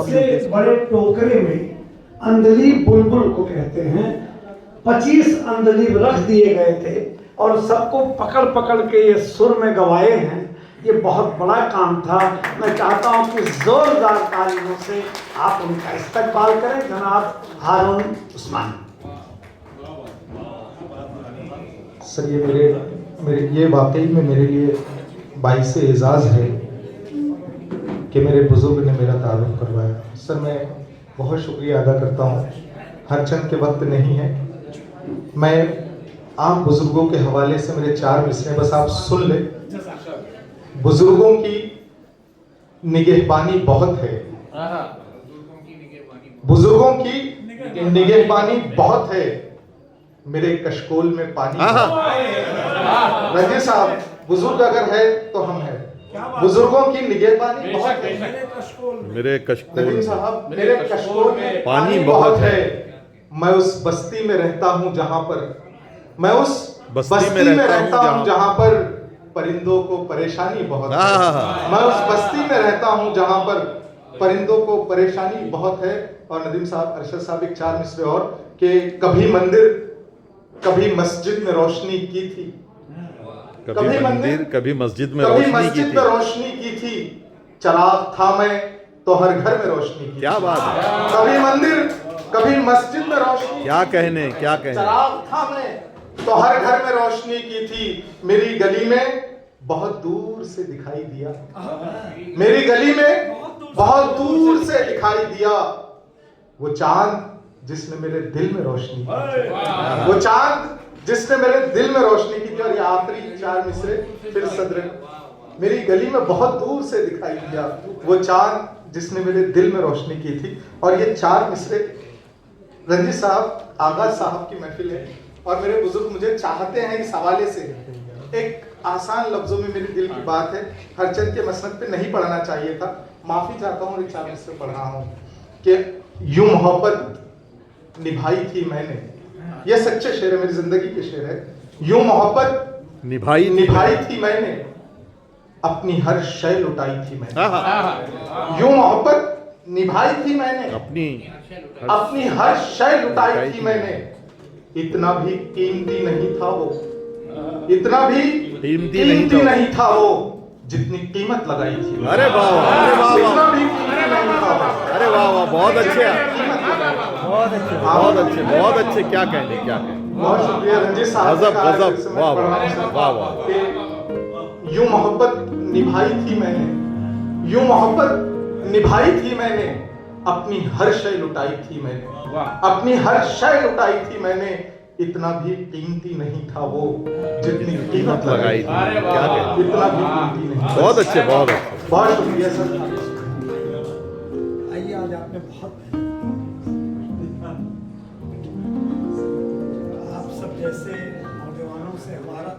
सबसे बड़े टोकरे में अंधली बुलबुल को कहते हैं। 25 अंधली रख दिए गए थे और सबको पकड़ पकड़ के ये सुर में गवाए हैं। ये बहुत बड़ा काम था। मैं चाहता हूं कि जोरदार तालियों से आप उनका इस्तकबाल करें, जनाब हारून उस्मान। सर, ये मेरे ये वाकई में मेरे लिए बाइस एजाज़ है कि मेरे बुजुर्ग ने मेरा तारुफ करवाया। सर, मैं बहुत शुक्रिया अदा करता हूँ। हर चंद के वक्त नहीं है। मैं आप बुजुर्गों के हवाले से मेरे 4 मिसरे बस आप सुन ले। बुजुर्गों की निगहबानी बहुत है, बुजुर्गों की निगहबानी बहुत है। मेरे कशकोल में पानी रंजीत साहब, बुजुर्ग अगर है तो हम हैं। बुजुर्गों की निगहबानी बहुत है। मेरे कशकोल नदीम साहब, मेरे कशकोल में पानी बहुत है। मैं उस बस्ती में रहता हूँ जहाँ पर मैं उस बस्ती में रहता हूँ जहाँ पर परिंदों को परेशानी बहुत है। मैं उस बस्ती में रहता हूँ जहाँ पर परिंदों को परेशानी बहुत है। और नदीम साहब, अरशद साहब, एक 4 मिसरे और कि कभी मंदिर कभी मस्जिद में रोशनी की थी, कभी मंदिर कभी मस्जिद में रोशनी की थी। चराग था मैं तो हर घर में रोशनी की। क्या बात है, कभी मंदिर कभी मस्जिद में रोशनी, क्या कहने। चराग था मैं तो हर घर में रोशनी की थी। मेरी गली में बहुत दूर से दिखाई दिया, मेरी गली में बहुत दूर से दिखाई दिया वो चांद जिसने मेरे दिल में रोशनी की, वो चांद जिसने मेरे दिल में रोशनी की थी। और ये आखिरी 4 मिसरे फिर सदर, मेरी गली में बहुत दूर से दिखाई दिया वो चांद जिसने मेरे दिल में रोशनी की थी। और ये 4 मिसरे रंजीत साहब, आगा साहब की महफिल है और मेरे बुजुर्ग मुझे चाहते हैं इस हवाले से। एक आसान लफ्जों में मेरे दिल की बात है, हरचंद के मसनद पे नहीं पढ़ना चाहिए था, माफी चाहता हूँ। 4 मिसरे पढ़ रहा हूँ कि यूं मोहब्बत निभाई थी मैंने। ये सच्चे शेर है, मेरी जिंदगी के शेर है। यूं मोहब्बत निभाई थी मैंने, अपनी हर शय लुटाई थी मैंने। यूं मोहब्बत निभाई थी मैंने, अपनी हर शय लुटाई थी मैंने। इतना भी कीमती नहीं था वो, इतना भी कीमती नहीं था वो जितनी कीमत लगाई थी। अरे वाह, अरे वाह, इतना भी कीमती नहीं था वो। अरे वाह वाह, बहुत अच्छे, बहुत अच्छे। क्या कहने। बहुत शुक्रिया रंजीत साहब, गजब, वाह वाह वाह। यूं मोहब्बत निभाई थी मैंने, यूं मोहब्बत निभाई थी मैंने, अपनी हर शय लुटाई थी मैंने, अपनी हर शय लुटाई थी मैंने। इतना भी कीमती नहीं था वो जितनी कीमत लगाई थी। क्या कहने, इतना भी कीमती नहीं। बहुत अच्छे। बहुत शुक्रिया सर। आइए, आज आपने बहुत आप सब जैसे नौजवानों से हमारा